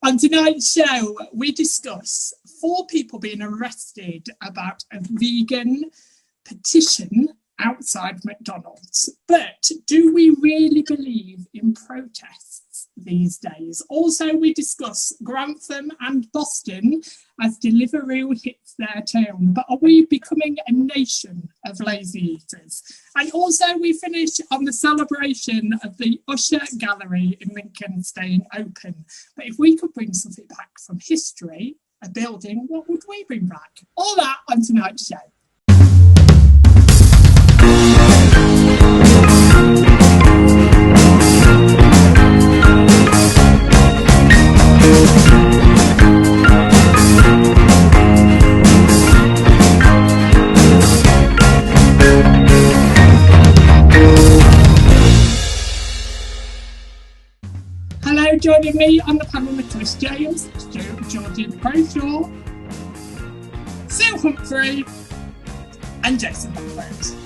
On tonight's show, we discuss 4 people being arrested about a vegan petition outside McDonald's. But do we really believe in protests these days? Also, we discuss Grantham and Boston as Deliveroo hits their town. But are we becoming a nation of lazy eaters? And also, we finish on the celebration of the Usher Gallery in Lincoln staying open. But if we could bring something back from history, a building, what would we bring back? All that on tonight's show. Hello, joining me on the panel, Nicholas James, Georgian Croshaw, Sue Humphrey, and Jason Buckford.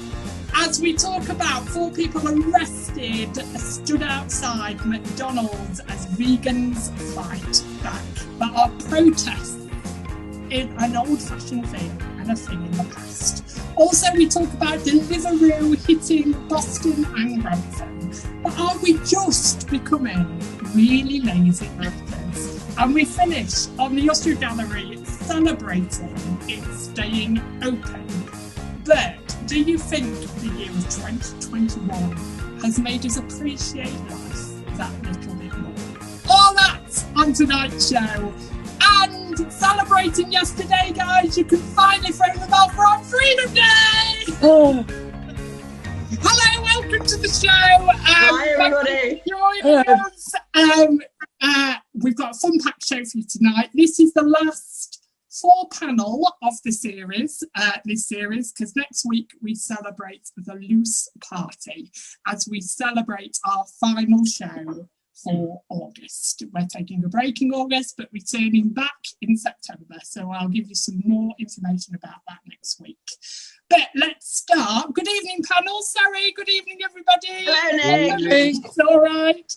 As we talk about 4 people arrested stood outside McDonald's as vegans fight back, but are protests in an old-fashioned thing and a thing in the past. Also, we talk about Deliveroo hitting Boston and Grantham, but are we just becoming really lazy actors? And we finish on the Usher Gallery celebrating it staying open. But do you think the year of 2021 has made us appreciate life that little bit more? All that on tonight's show. And celebrating yesterday, guys, you can finally throw the bell for our Freedom Day! Oh. Hello, welcome to the show. Hi, everybody. Joining us. We've got a fun-packed show for you tonight. This is the last 4 panel of the series, because next week we celebrate the Loose Party as we celebrate our final show for August. We're taking a break in August, but returning back in September. So I'll give you some more information about that next week. But let's start. Good evening, panel. Sorry, good evening, everybody. Hello, Nick. It's all right.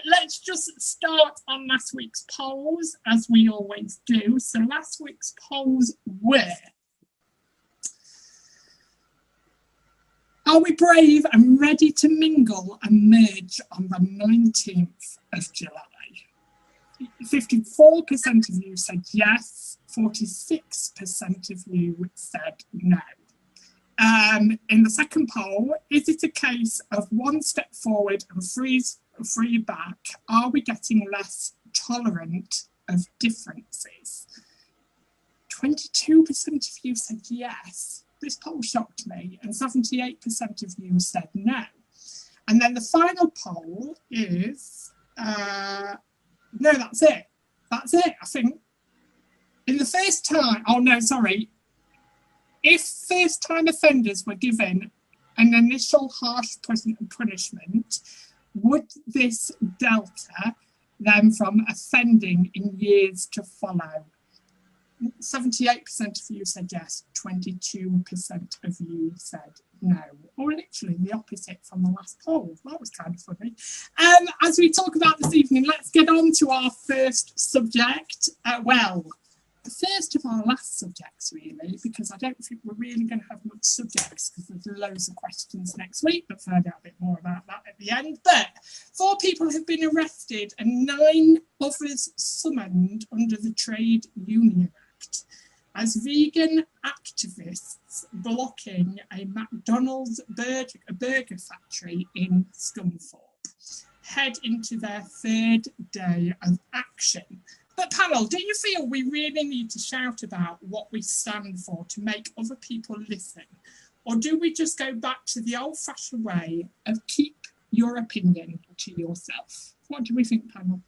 Let's just start on last week's polls, as we always do. So last week's polls were: are we brave and ready to mingle and merge on the 19th of July? 54% of you said yes, 46% of you said no. In the second poll, is it a case of 1 step forward and 3 back? Are we getting less tolerant of differences? 22% of you said yes. This poll shocked me, and 78% of you said no. And then the final poll is, no, that's it. That's it, I think. In the first time, if first-time offenders were given an initial harsh punishment, would this delta them from offending in years to follow? 78% of you said yes, 22% of you said no, or literally the opposite from the last poll. That was kind of funny. As we talk about this evening, let's get on to our first subject. The first of our last subjects, really, because I don't think we're really going to have much subjects because there's loads of questions next week, but find out a bit more about that at the end. But 4 people have been arrested and 9 others summoned under the Trade Union Act as vegan activists blocking a McDonald's burger factory in Scunthorpe head into their 3rd day of action. But panel, do you feel we really need to shout about what we stand for to make other people listen? Or do we just go back to the old-fashioned way of keep your opinion to yourself? What do we think, panel?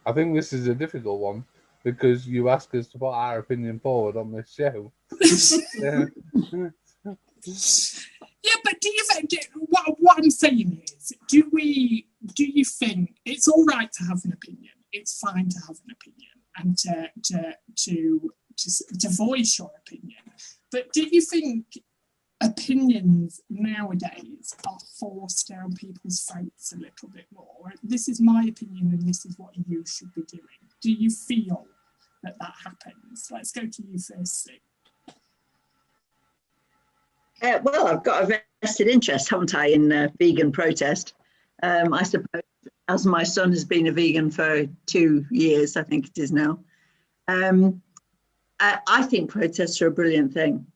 I think this is a difficult one because you ask us to put our opinion forward on this show. Yeah, but do you think, what I'm saying is, do you think it's all right to have an opinion? It's fine to have an opinion and to voice your opinion. But do you think opinions nowadays are forced down people's throats a little bit more. This is my opinion and this is what you should be doing. Do you feel that happens? Let's go to you first, Sue. Well, I've got a vested interest, haven't I, in vegan protest. I suppose, as my son has been a vegan for 2 years, I think it is now. I think protests are a brilliant thing,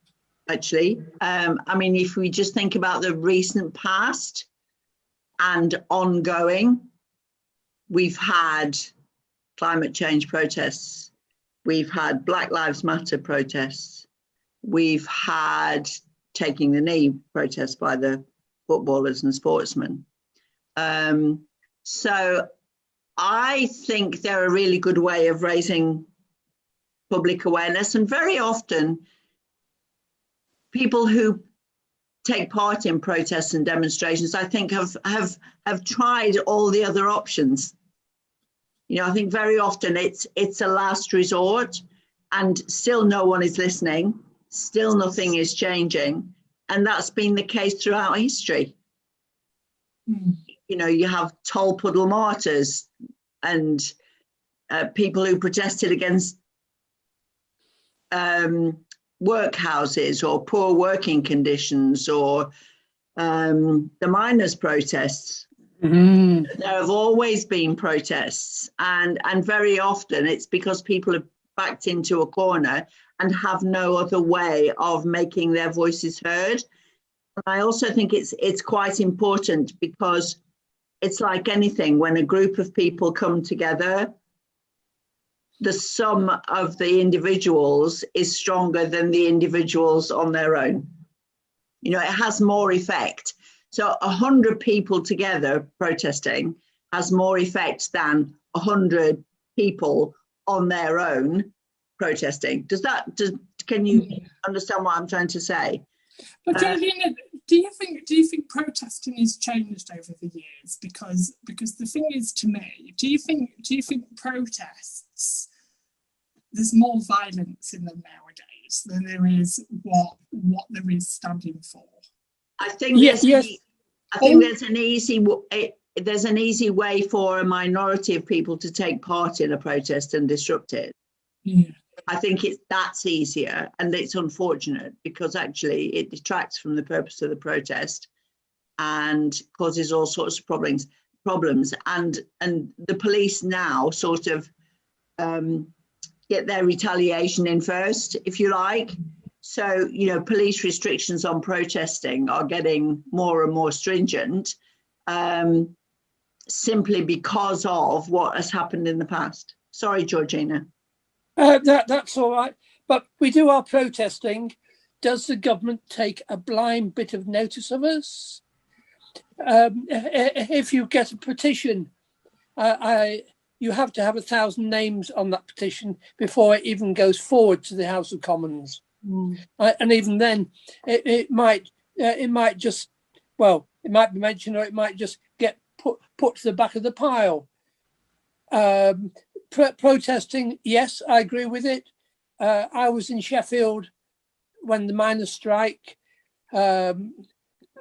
actually. I mean, if we just think about the recent past and ongoing, we've had climate change protests, we've had Black Lives Matter protests, we've had taking the knee protests by the footballers and sportsmen. So I think they're a really good way of raising public awareness. And very often, people who take part in protests and demonstrations, I think, have tried all the other options. You know, I think very often it's a last resort, and still no one is listening. Still nothing is changing. And that's been the case throughout history. Mm. You know, you have toll puddle martyrs and people who protested against workhouses or poor working conditions, or the miners' protests. Mm. There have always been protests, and very often it's because people have backed into a corner and have no other way of making their voices heard. And I also think it's quite important, because it's like anything, when a group of people come together, the sum of the individuals is stronger than the individuals on their own. You know, it has more effect. So 100 people together protesting has more effect than 100 people on their own protesting. Can you understand what I'm trying to say? But Georgina, do you think protesting has changed over the years? Because the thing is, to me, do you think protests, there's more violence in them nowadays than there is what there is standing for? I think there's an easy way for a minority of people to take part in a protest and disrupt it. Yeah. I think that's easier, and it's unfortunate, because actually it detracts from the purpose of the protest and causes all sorts of problems. And the police now sort of get their retaliation in first, if you like. So, you know, police restrictions on protesting are getting more and more stringent, simply because of what has happened in the past. Sorry, Georgina. That's all right. But we do our protesting. Does the government take a blind bit of notice of us? If you get a petition, you have to have 1,000 names on that petition before it even goes forward to the House of Commons. Mm. And even then, it might just, well, it might be mentioned, or it might just get put to the back of the pile. Protesting, yes, I agree with it. I was in Sheffield when the miners' strike, and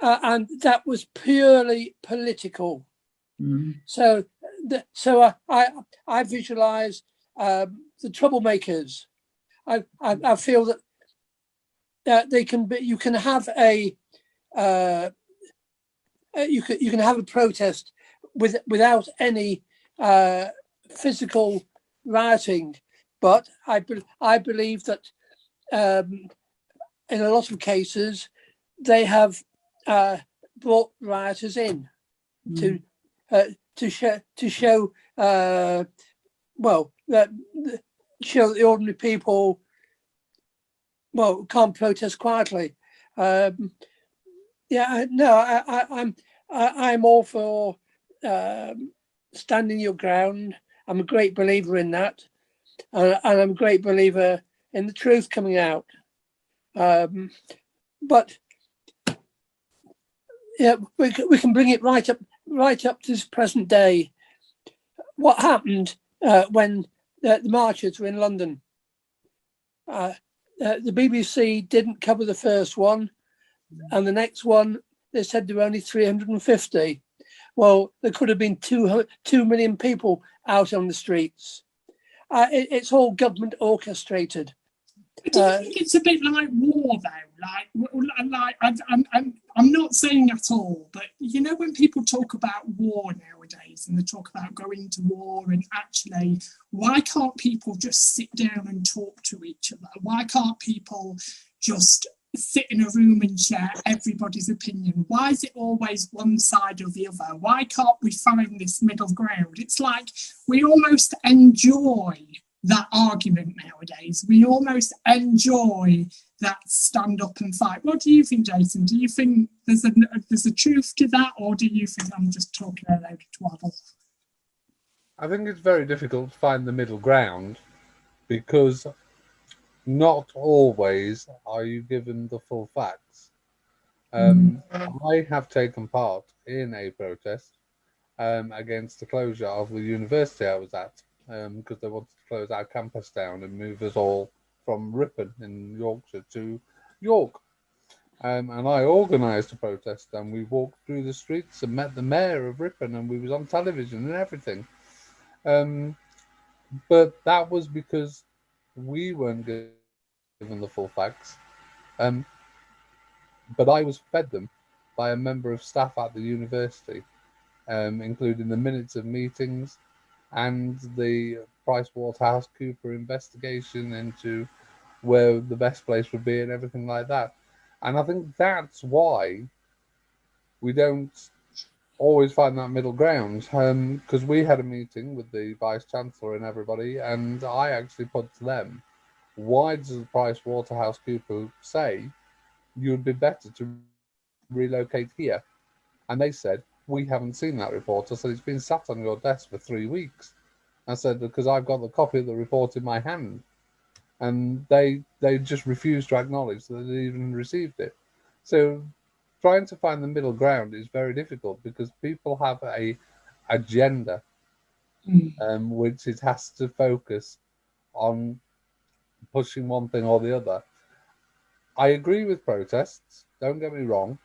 that was purely political. Mm. So I visualise the troublemakers. I feel that they can be. You can have a you can have a protest without any physical rioting, but I believe that in a lot of cases they have brought rioters in to show show the ordinary people can't protest quietly. I'm all for standing your ground. I'm a great believer in that, and I'm a great believer in the truth coming out. But yeah, we can bring it right up to this present day. What happened when the marchers were in London? The BBC didn't cover the first one, and the next one they said there were only 350. Well, there could have been 2 million people out on the streets. It's all government orchestrated. Do you think it's a bit like war, though? I'm not saying at all, but you know, when people talk about war nowadays and they talk about going to war, and actually, why can't people just sit down and talk to each other? Why can't people just sit in a room and share everybody's opinion? Why is it always one side or the other? Why can't we find this middle ground? It's like we almost enjoy that argument nowadays. We almost enjoy that stand up and fight. What do you think, Jason? Do you think there's a truth to that, or do you think I'm just talking a load of twaddle? I think it's very difficult to find the middle ground, because not always are you given the full facts. I have taken part in a protest against the closure of the university I was at, because they wanted to close our campus down and move us all from Ripon in Yorkshire to York. And I organised a protest, and we walked through the streets and met the mayor of Ripon, and we was on television and everything. But that was because we weren't given the full facts. But I was fed them by a member of staff at the university, including the minutes of meetings and the PricewaterhouseCoopers investigation into where the best place would be and everything like that. And I think that's why we don't always find that middle ground, because we had a meeting with the Vice-Chancellor and everybody, and I actually put to them, why does the PricewaterhouseCoopers say you would be better to relocate here? And they said, we haven't seen that report. I said, it's been sat on your desk for 3 weeks. I said, because I've got the copy of the report in my hand. And they just refused to acknowledge that they even received it. So trying to find the middle ground is very difficult, because people have a agenda, which it has to focus on pushing one thing or the other. I agree with protests, don't get me wrong.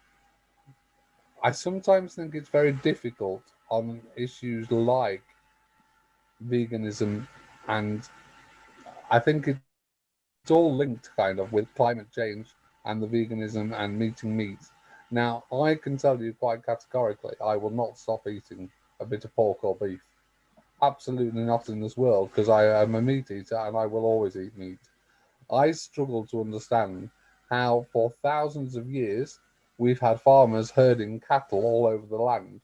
I sometimes think it's very difficult on issues like veganism, and I think it's all linked kind of with climate change and the veganism and eating meat. Now, I can tell you quite categorically, I will not stop eating a bit of pork or beef. Absolutely not in this world, because I am a meat eater and I will always eat meat. I struggle to understand how for thousands of years we've had farmers herding cattle all over the land,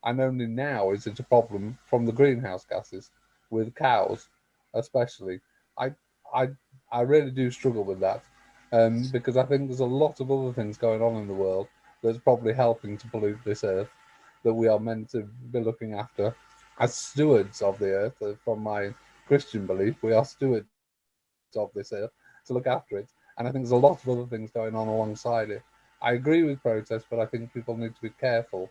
and only now is it a problem from the greenhouse gases with cows, especially. I really do struggle with that, because I think there's a lot of other things going on in the world that's probably helping to pollute this earth that we are meant to be looking after as stewards of the earth. From my Christian belief, we are stewards of this earth to look after it, and I think there's a lot of other things going on alongside it. I agree with protests, but I think people need to be careful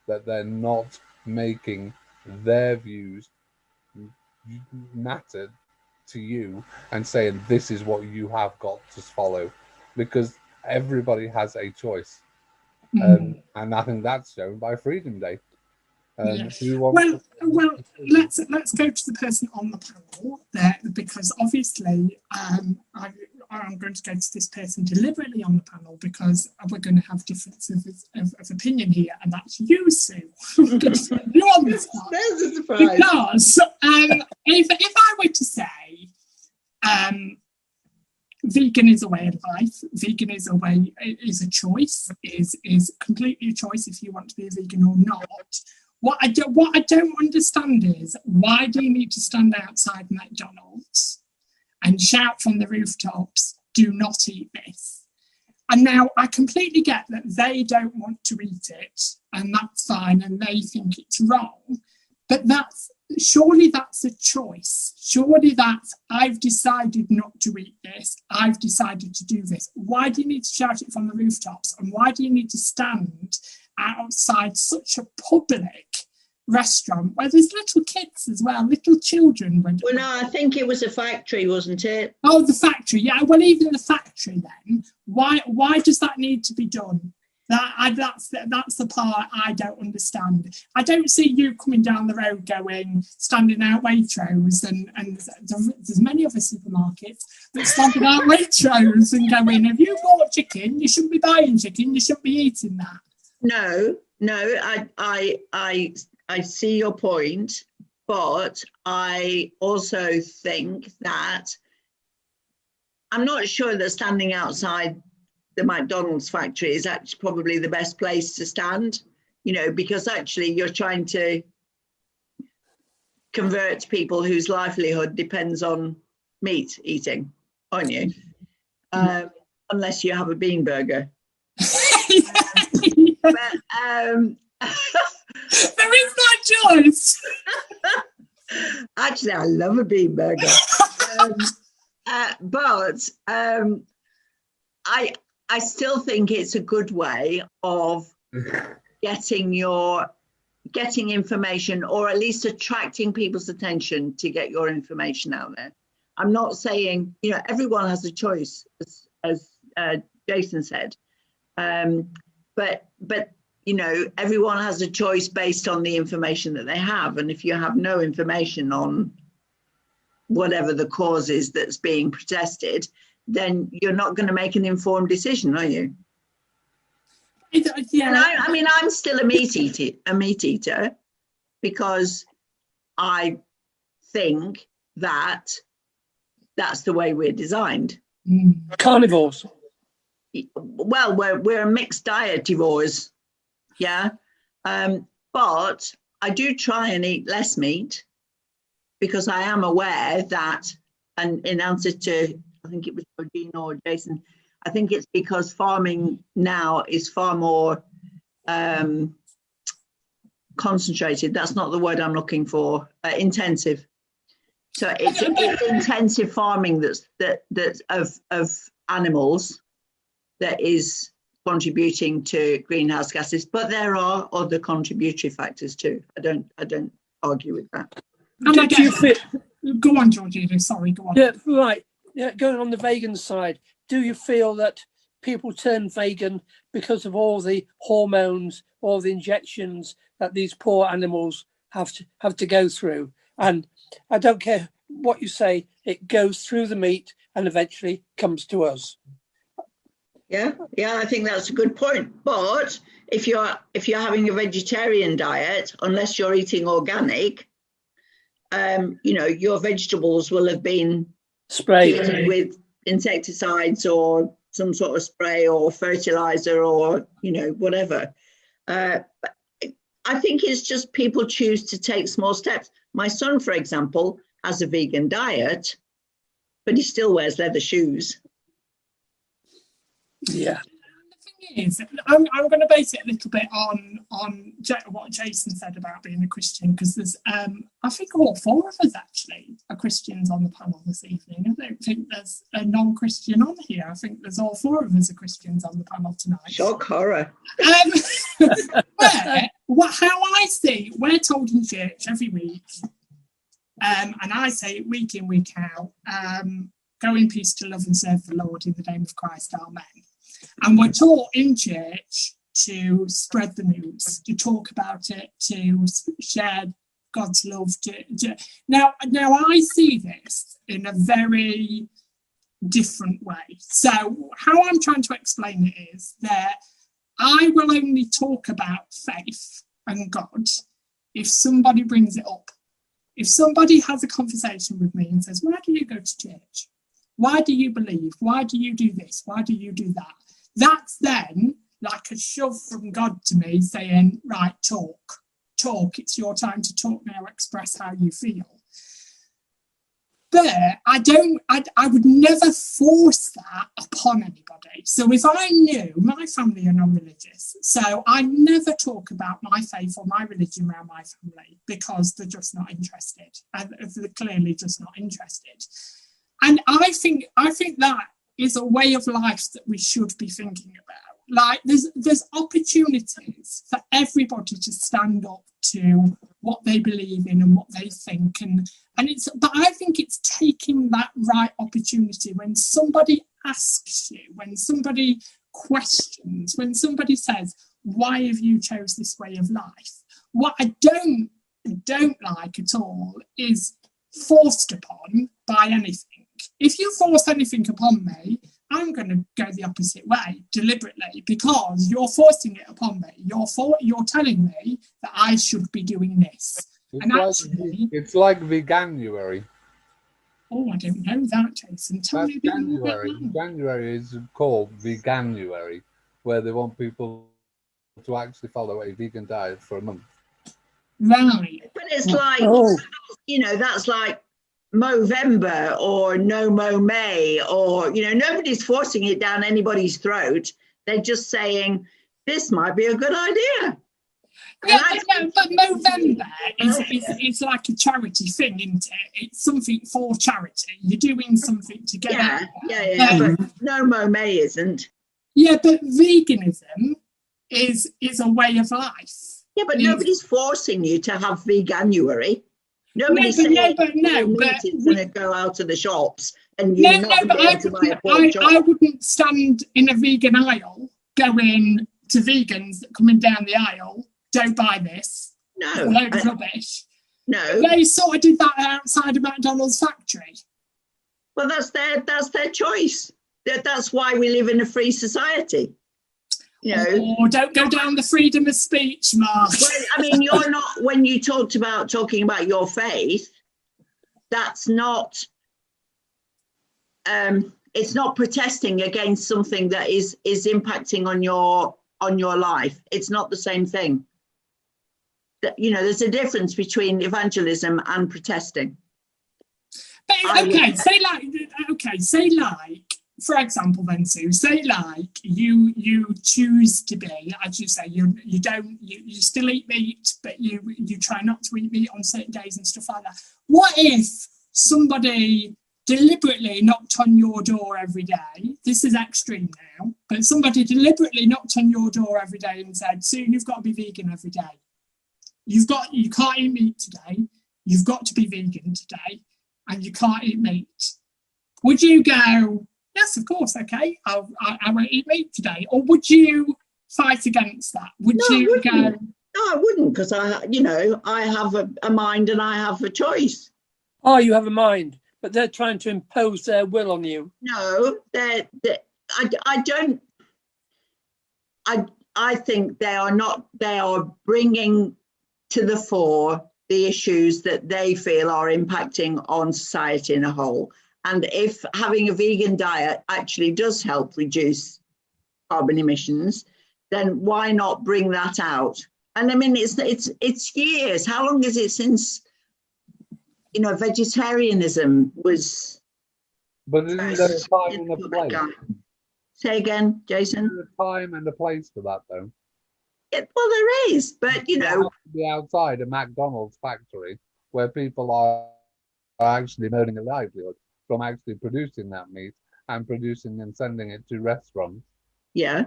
that they're not making their views matter to you and saying this is what you have got to follow, because everybody has a choice. And I think that's shown by Freedom Day. Yes. Well, let's go to the person on the panel there, because obviously I'm going to go to this person deliberately on the panel, because we're going to have differences of opinion here, and that's you, Sue. You on the spot. There's a surprise. Because if I were to say vegan is a way of life, vegan is a choice, is completely a choice if you want to be a vegan or not. What I don't understand is, why do you need to stand outside McDonalds and shout from the rooftops, do not eat this? And now I completely get that they don't want to eat it, and that's fine, and they think it's wrong. But surely that's a choice. Surely that's, I've decided not to eat this. I've decided to do this. Why do you need to shout it from the rooftops? And why do you need to stand outside such a public restaurant where there's little kids as well, little children? Well, no, I think it was a factory, wasn't it? Oh, the factory. Yeah, well, even the factory then. Why does that need to be done? That's the part I don't understand. I don't see you coming down the road going, standing out Waitrose, and there's many other supermarkets that standing out Waitrose and going, have you bought chicken? You shouldn't be buying chicken. You shouldn't be eating that. No, I see your point, but I also think that I'm not sure that standing outside the McDonald's factory is actually probably the best place to stand, because actually you're trying to convert people whose livelihood depends on meat eating, aren't you? Unless you have a bean burger. But, there is that choice. Actually, I love a bean burger. But I still think it's a good way of getting information, or at least attracting people's attention to get your information out there. I'm not saying, everyone has a choice, as Jason said. But everyone has a choice based on the information that they have. And if you have no information on whatever the cause is that's being protested, then you're not going to make an informed decision, are you? Yeah. And I'm still a meat eater, because I think that that's the way we're designed. Carnivores. Well, we're mixed dietivores, yeah. But I do try and eat less meat, because I am aware that, and in answer to, I think it was Georgina or Jason, I think it's because farming now is far more concentrated. That's not the word I'm looking for. Intensive. So it's intensive farming that's of animals that is contributing to greenhouse gases. But there are other contributory factors too. I don't argue with that. Do you feel? Go on, Georgina. Sorry, go on. Yeah, right. Yeah, going on the vegan side, do you feel that people turn vegan because of all the hormones, all the injections that these poor animals have to go through? And I don't care what you say, it goes through the meat and eventually comes to us. Yeah, I think that's a good point. But if you're having a vegetarian diet, unless you're eating organic, your vegetables will have been sprayed with insecticides or some sort of spray or fertilizer or whatever. I think it's just people choose to take small steps. My son, for example, has a vegan diet, but he still wears leather shoes. Yeah. The thing is, I'm going to base it a little bit on what Jason said about being a Christian, because there's I think all four of us actually are Christians on the panel this evening. I don't think there's a non-Christian on here. I think there's all four of us are Christians on the panel tonight. Shock horror. How I see, we're told in church every week, and I say it week in, week out, go in peace to love and serve the Lord in the name of Christ, amen. And we're taught in church to spread the news, to talk about it, to share God's love. Now I see this in a very different way. So how I'm trying to explain it is that I will only talk about faith and God if somebody brings it up. If somebody has a conversation with me and says, why do you go to church? Why do you believe? Why do you do this? Why do you do that? That's then like a shove from God to me saying, right, talk. It's your time to talk now, express how you feel. But I would never force that upon anybody. So if I knew, my family are non-religious, so I never talk about my faith or my religion around my family because they're just not interested. They're clearly just not interested. And I think that is a way of life that we should be thinking about. Like there's opportunities for everybody to stand up to what they believe in and what they think, but I think it's taking that right opportunity when somebody asks you, when somebody questions when somebody says, why have you chose this way of life? What I don't like at all is forced upon by anything. If you force anything upon me, I'm going to go the opposite way deliberately, because you're forcing it upon me. You're telling me that I should be doing this. It's like veganuary. Oh, I don't know that, Jason. Tell me a bit more about that. January is called veganuary, where they want people to actually follow a vegan diet for a month. Right. But it's like, that's like Movember or No Mo May, or, nobody's forcing it down anybody's throat. They're just saying, this might be a good idea. Yeah, but Movember is like a charity thing, isn't it? It's something for charity. You're doing something together. Yeah. But No Mo May isn't. Yeah, but veganism is a way of life. Yeah, but nobody's forcing you to have veganuary. Nobody's saying it's going to go out of the shops and you're not going to be able to buy a pork chop. I wouldn't stand in a vegan aisle going to vegans coming down the aisle, don't buy this. No. It's a load of rubbish. No. They sort of did that outside a McDonald's factory. Well, that's their choice. That's why we live in a free society. Oh, don't go down the freedom of speech, Mark. Well, I mean, you're not, when you talking about your faith, that's not, it's not protesting against something that is impacting on your life. It's not the same thing. There's a difference between evangelism and protesting. But, say like, for example, then Sue, say like you choose to be, as you say, you still eat meat, but you try not to eat meat on certain days and stuff like that. What if somebody deliberately knocked on your door every day? This is extreme now, but somebody deliberately knocked on your door every day and said, Sue, you've got to be vegan every day. You can't eat meat today. You've got to be vegan today, and you can't eat meat. Would you go, yes, of course, okay, I won't eat meat today? Or would you fight against that? Would you go? No, I wouldn't, because I have a mind and I have a choice. Oh, you have a mind, but they're trying to impose their will on you. No, I don't. I think they are not. They are bringing to the fore the issues that they feel are impacting on society in a whole. And if having a vegan diet actually does help reduce carbon emissions, then why not bring that out? And I mean, it's years. How long is it since, vegetarianism was? But isn't there a time and a place? Say again, Jason. There's a time and a place for that, though. Well, there is, but You have to be outside a McDonald's factory where people are actually earning a livelihood from actually producing that meat and producing and sending it to restaurants. Yeah.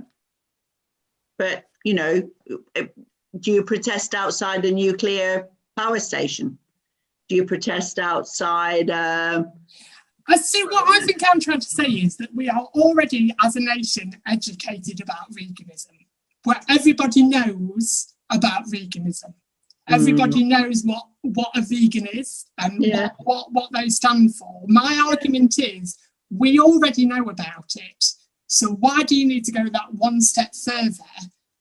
But, do you protest outside a nuclear power station? Do you protest outside? I see. What I think I'm trying to say is that we are already, as a nation, educated about veganism, where everybody knows about veganism. Everybody knows what a vegan is and what they stand for. My argument is we already know about it. So why do you need to go that one step further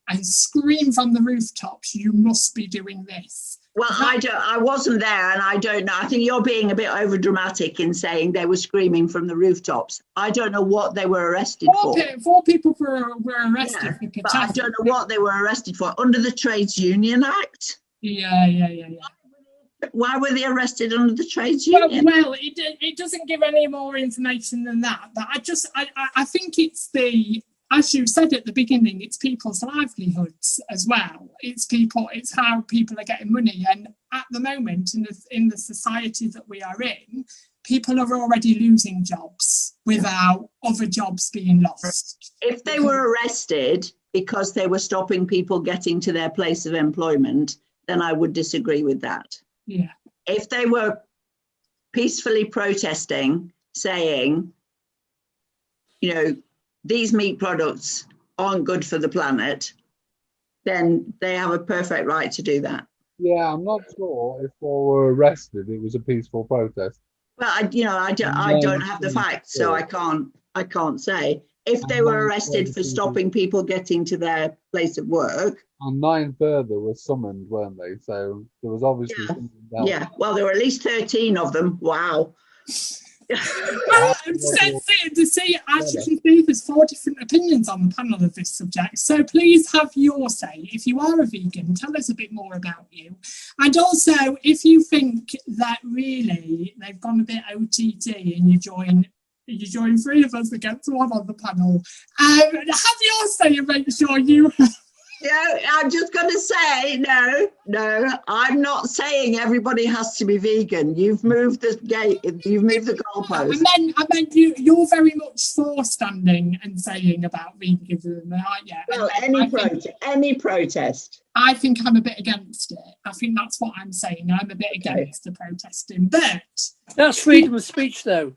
and scream from the rooftops, you must be doing this? Well, I wasn't there and I don't know. I think you're being a bit over dramatic in saying they were screaming from the rooftops. I don't know what they were arrested for. 4 people were arrested for protesting. But I don't know what they were arrested for. Under the Trades Union Act? Yeah. Why were they arrested under the Trades Union? Well, it doesn't give any more information than that. But I think it's as you said at the beginning, it's people's livelihoods as well. It's how people are getting money. And at the moment, in the society that we are in, people are already losing jobs without other jobs being lost. If they were arrested because they were stopping people getting to their place of employment, then I would disagree with that. Yeah. If they were peacefully protesting, saying, these meat products aren't good for the planet, then they have a perfect right to do that. Yeah, I'm not sure if they were arrested. It was a peaceful protest. Well, I don't have the facts, so I can't say. If they were arrested for stopping people getting to their place of work. And 9 further were summoned, weren't they? So there was obviously something else. Yeah, well, there were at least 13 of them. Wow. Well, as you can see, there's 4 different opinions on the panel of this subject. So please have your say. If you are a vegan, tell us a bit more about you. And also, if you think that really they've gone a bit OTT and you join 3 of us against 1 on the panel, have your say and make sure you... Yeah, I'm just going to say, no, I'm not saying everybody has to be vegan. You've moved the goalpost. I meant you're very much for standing and saying about veganism, aren't you? Well, any protest. I think I'm a bit against it. I think that's what I'm saying. I'm a bit against the protesting, but... That's freedom of speech, though.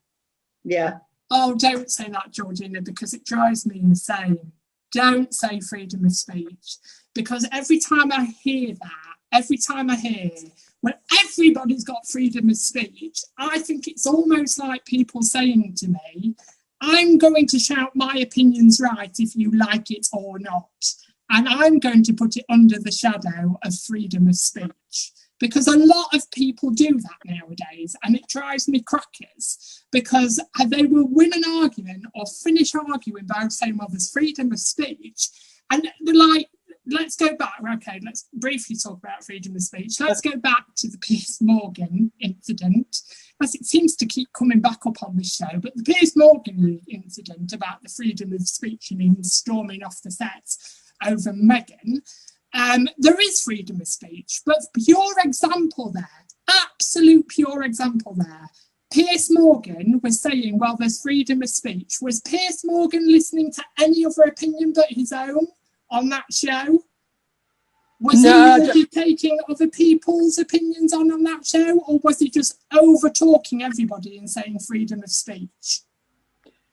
Yeah. Oh, don't say that, Georgina, because it drives me insane. Don't say freedom of speech, because every time I hear when everybody's got freedom of speech, I think it's almost like people saying to me, I'm going to shout my opinions right if you like it or not. And I'm going to put it under the shadow of freedom of speech. Because a lot of people do that nowadays, and it drives me crackers, because they will win an argument or finish arguing by saying, well, there's freedom of speech. And like, let's go back. Okay, let's briefly talk about freedom of speech. Let's go back to the Piers Morgan incident, as it seems to keep coming back up on this show. But the Piers Morgan incident about the freedom of speech and him storming off the sets over Meghan. There is freedom of speech, but pure example there, absolute pure example there. Piers Morgan was saying, well, there's freedom of speech. Was Piers Morgan listening to any other opinion but his own on that show? Was he taking other people's opinions on that show, or was he just over-talking everybody and saying freedom of speech?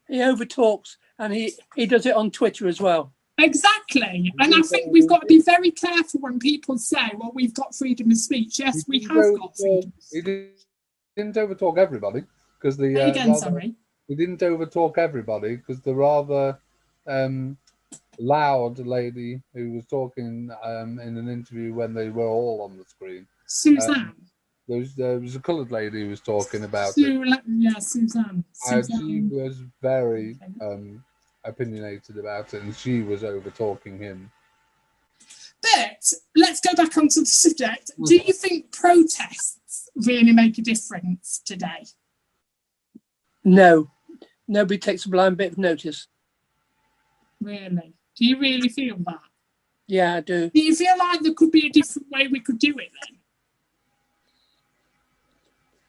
He over-talks, and he does it on Twitter as well. Exactly. And I think we've got to be very careful when people say, well, we've got freedom of speech. Yes, we have got freedom. He didn't overtalk everybody, because the... sorry. He didn't overtalk everybody, because the rather loud lady who was talking in an interview when they were all on the screen. Suzanne. There was a coloured lady who was talking about it. Yeah, Suzanne. She was very... opinionated about it, and she was over talking him. But let's go back onto the subject. Do you think protests really make a difference today? No, nobody takes a blind bit of notice. Really? Do you really feel that? Yeah, I do. Do you feel like there could be a different way we could do it then?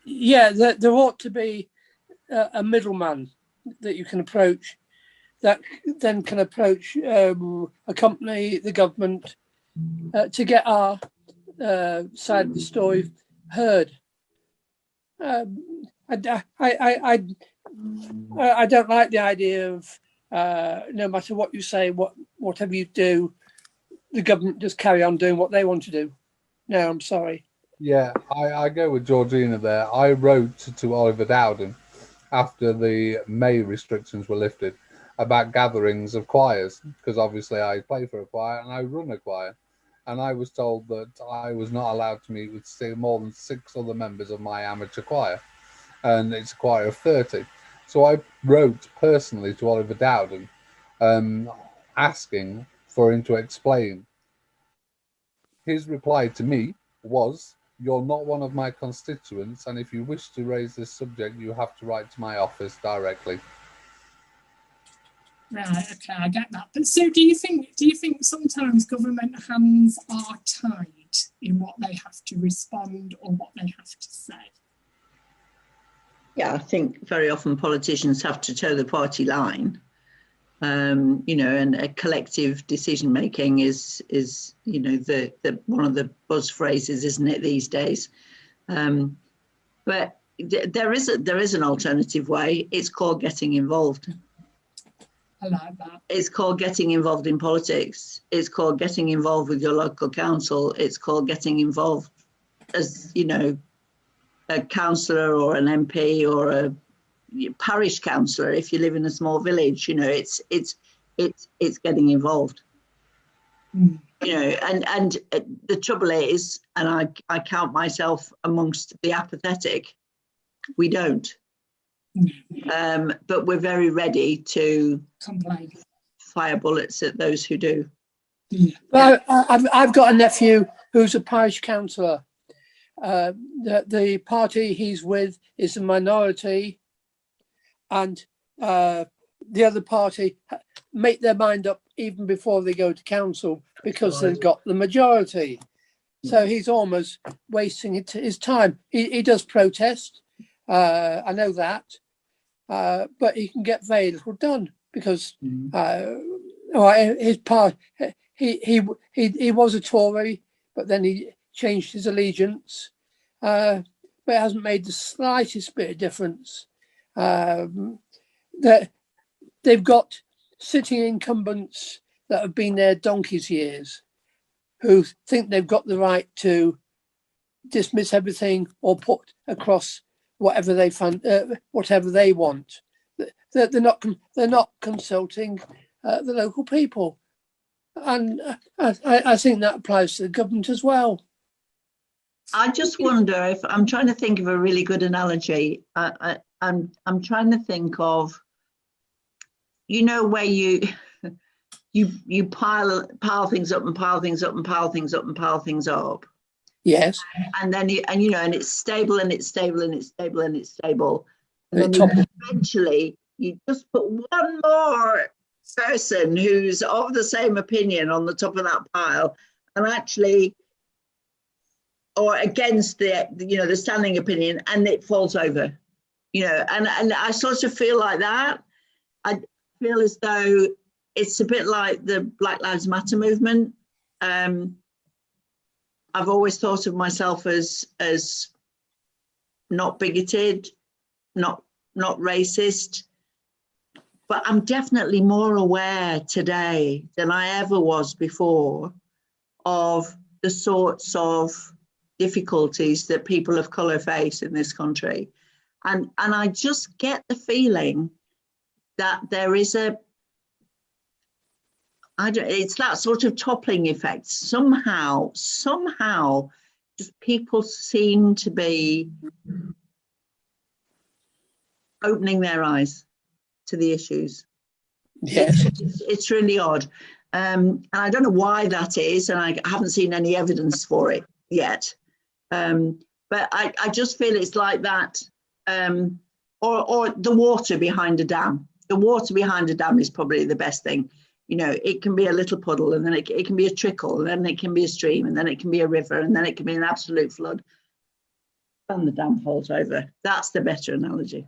Yeah, there ought to be a middleman that you can approach, that then can approach a company, the government, to get our side of the story heard. I don't like the idea of no matter what you say, whatever you do, the government just carry on doing what they want to do. No, I'm sorry. Yeah, I go with Georgina there. I wrote to Oliver Dowden after the May restrictions were lifted about gatherings of choirs, because obviously I play for a choir and I run a choir, and I was told that I was not allowed to meet with more than 6 other members of my amateur choir, and it's a choir of 30. So I wrote personally to Oliver Dowden asking for him to explain. His reply to me was, "You're not one of my constituents, and if you wish to raise this subject, you have to write to my office directly." Right, okay, I get that. But so do you think sometimes government hands are tied in what they have to respond or what they have to say? Yeah, I think very often politicians have to toe the party line. And a collective decision making is the one of the buzz phrases, isn't it, these days? But there is an alternative way. It's called getting involved. I like that. It's called getting involved in politics. It's called getting involved with your local council. It's called getting involved as, you know, a councillor or an MP or a parish councillor if you live in a small village. You know, it's getting involved. You know, and the trouble is, and I count myself amongst the apathetic, we don't. But we're very ready to complain, fire bullets at those who do. Well, I've got a nephew who's a parish councillor. The party he's with is a minority, and the other party make their mind up even before they go to council because they've got the majority. So he's almost wasting his time. He does protest. I know that, but he can get very little done because his part. He was a Tory, but then he changed his allegiance. But it hasn't made the slightest bit of difference. That they've got sitting incumbents that have been there donkey's years, who think they've got the right to dismiss everything or put across whatever they find, whatever they want. They're not consulting the local people, and I think that applies to the government as well. I just wonder if I'm trying to think of a really good analogy. I'm trying to think of, you know, where you pile things up and pile things up and pile things up and pile things up. Yes. And then you know, and it's stable and it's stable and it's stable and it's stable. And Then then eventually you just put one more person who's of the same opinion on the top of that pile, and actually, or against the, you know, the standing opinion, and it falls over. You know, and I sort of feel like that. I feel as though it's a bit like the Black Lives Matter movement. I've always thought of myself as not bigoted, not racist, but I'm definitely more aware today than I ever was before of the sorts of difficulties that people of colour face in this country. And I just get the feeling that there is it's that sort of toppling effect. Somehow, just people seem to be opening their eyes to the issues. yes, It's really odd. And I don't know why that is, and I haven't seen any evidence for it yet. But I just feel it's like that, or the water behind a dam. The water behind a dam is probably the best thing. You know, it can be a little puddle, and then it can be a trickle, and then it can be a stream, and then it can be a river, and then it can be an absolute flood. And the dam falls over. That's the better analogy.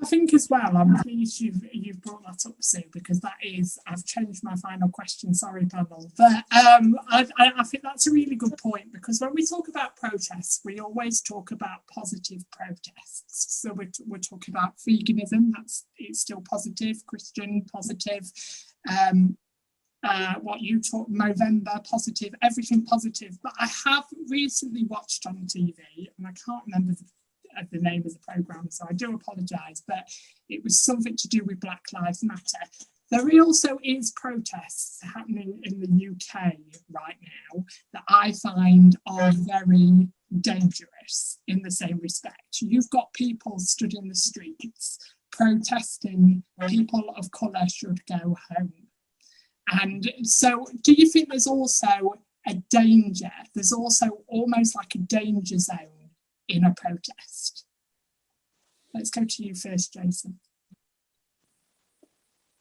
I think as well, I'm pleased you've brought that up, Sue, because that is, I've changed my final question, sorry panel, but I think that's a really good point, because when we talk about protests, we always talk about positive protests. So we're talking about veganism, it's still positive, Christian positive, what you talk, Movember positive, everything positive. But I have recently watched on TV, and I can't remember the name of the programme, so I do apologise, but it was something to do with Black Lives Matter. There also is protests happening in the UK right now that I find are very dangerous in the same respect. You've got people stood in the streets protesting people of colour should go home. And so do you think there's also a danger? There's also almost like a danger zone in a protest. Let's go to you first, Jason.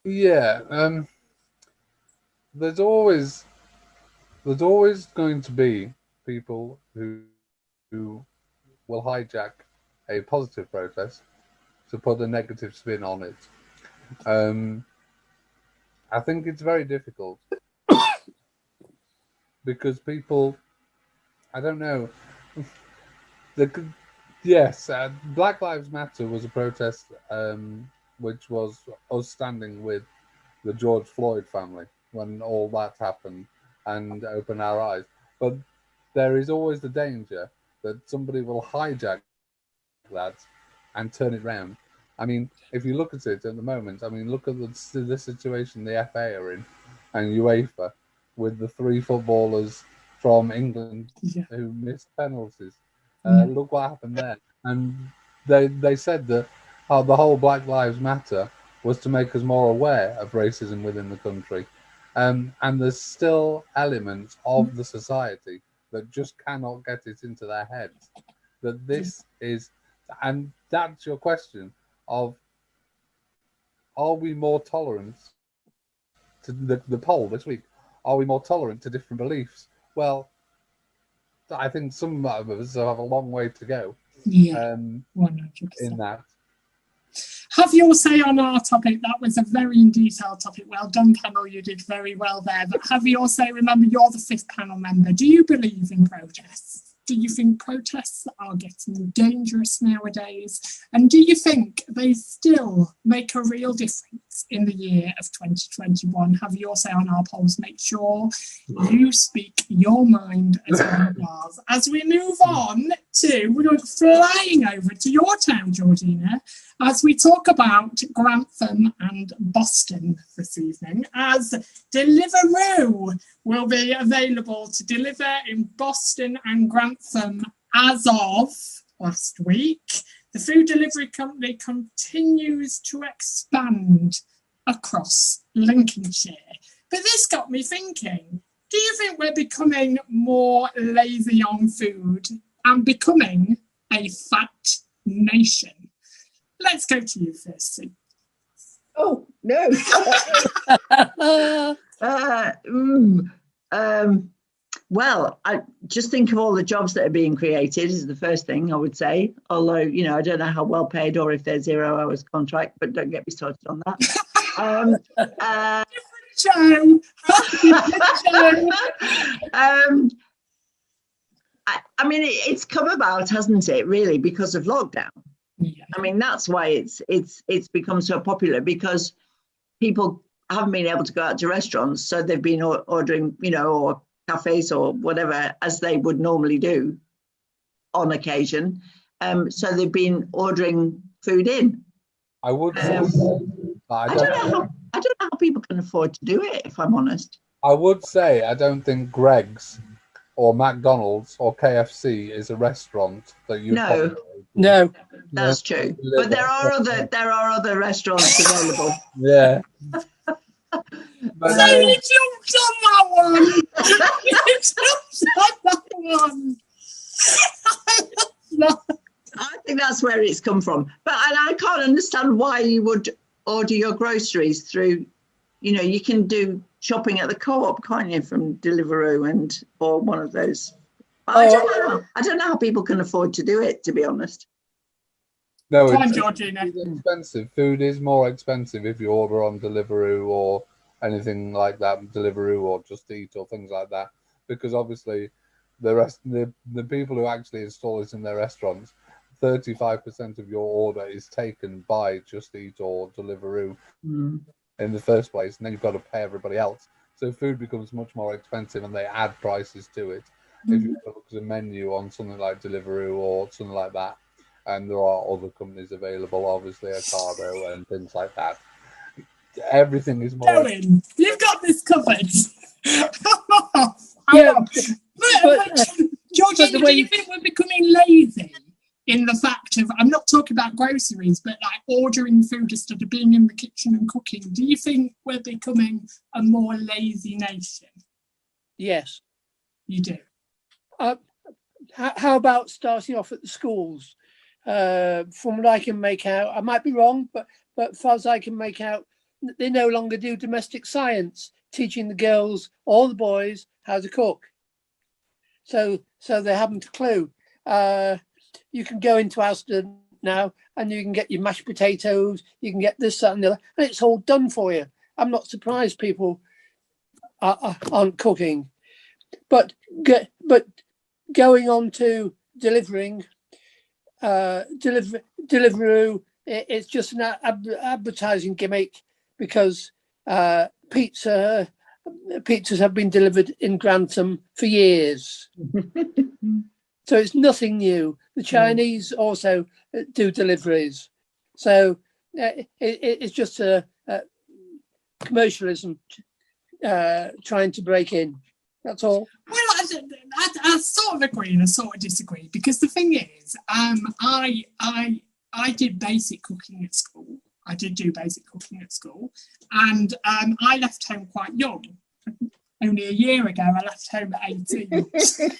Yeah, there's always going to be people who will hijack a positive protest to put a negative spin on it. I think it's very difficult because people, I don't know. Yes, Black Lives Matter was a protest which was us standing with the George Floyd family when all that happened and open our eyes. But there is always the danger that somebody will hijack that and turn it round. I mean, if you look at it at the moment, I mean, look at the situation the FA are in and UEFA with the 3 footballers from England who missed penalties. Look what happened there. And they said that the whole Black Lives Matter was to make us more aware of racism within the country. And there's still elements of the society that just cannot get it into their heads that this is, and that's your question of, are we more tolerant to the poll this week? Are we more tolerant to different beliefs? Well, I think some of us have a long way to go. Yeah, 100%. In that. Have your say on our topic. That was a very in detail topic. Well done, panel. You did very well there. But have your say. Remember, you're the 5th panel member. Do you believe in protests? Do you think protests are getting dangerous nowadays? And do you think they still make a real difference in the year of 2021? Have your say on our polls. Make sure you speak your mind as well as ours. As we move on to, we're going flying over to your town, Georgina, as we talk about Grantham and Boston this evening, as Deliveroo will be available to deliver in Boston and Grantham as of last week. The food delivery company continues to expand across Lincolnshire. But this got me thinking, do you think we're becoming more lazy on food and becoming a fat nation? Let's go to you first, Sue. Oh, no. Well, I just think of all the jobs that are being created is the first thing I would say. Although, I don't know how well paid or if they're 0 hours contract, but don't get me started on that. I mean, it's come about, hasn't it, really, because of lockdown. Yeah. I mean, that's why it's become so popular, because people haven't been able to go out to restaurants, so they've been ordering, or cafes or whatever, as they would normally do on occasion. So they've been ordering food in. I would say, I don't know how people can afford to do it, if I'm honest. I would say I don't think Greg's or McDonald's or KFC is a restaurant that you. No, that's true. But there are other restaurants available. Yeah. But so you jumped on that one. You jumped on that one. I think that's where it's come from. But I can't understand why you would order your groceries through. You can do shopping at the co-op, can't you, from Deliveroo or one of those. I don't know how people can afford to do it, to be honest. No, it's expensive. Food is more expensive if you order on Deliveroo or anything like that, Deliveroo or Just Eat or things like that, because obviously the people who actually install it in their restaurants, 35% of your order is taken by Just Eat or Deliveroo in the first place, and then you've got to pay everybody else. So food becomes much more expensive, and they add prices to it. If you look at a menu on something like Deliveroo or something like that, and there are other companies available, obviously Ocado and things like that. Everything is more. Going, you've got this covered. Yeah, but Georgina, do you think we're becoming lazy in the fact of, I'm not talking about groceries, but like ordering food instead of being in the kitchen and cooking? Do you think we're becoming a more lazy nation? Yes. You do? How about starting off at the schools? From what I can make out, I might be wrong, but as far as I can make out, they no longer do domestic science, teaching the girls or the boys how to cook. So they haven't a clue. You can go into Asda now and you can get your mashed potatoes, you can get this, that, and the other, and it's all done for you. I'm not surprised people aren't cooking, but going on to delivering. Deliveroo, it's just an advertising gimmick, because pizzas have been delivered in Grantham for years. So it's nothing new. The Chinese also do deliveries. So it's just a commercialism trying to break in. That's all. Well, I sort of agree and I sort of disagree, because the thing is, I did basic cooking at school. I did do basic cooking at school, and I left home quite young. Only a year ago, I left home at 18.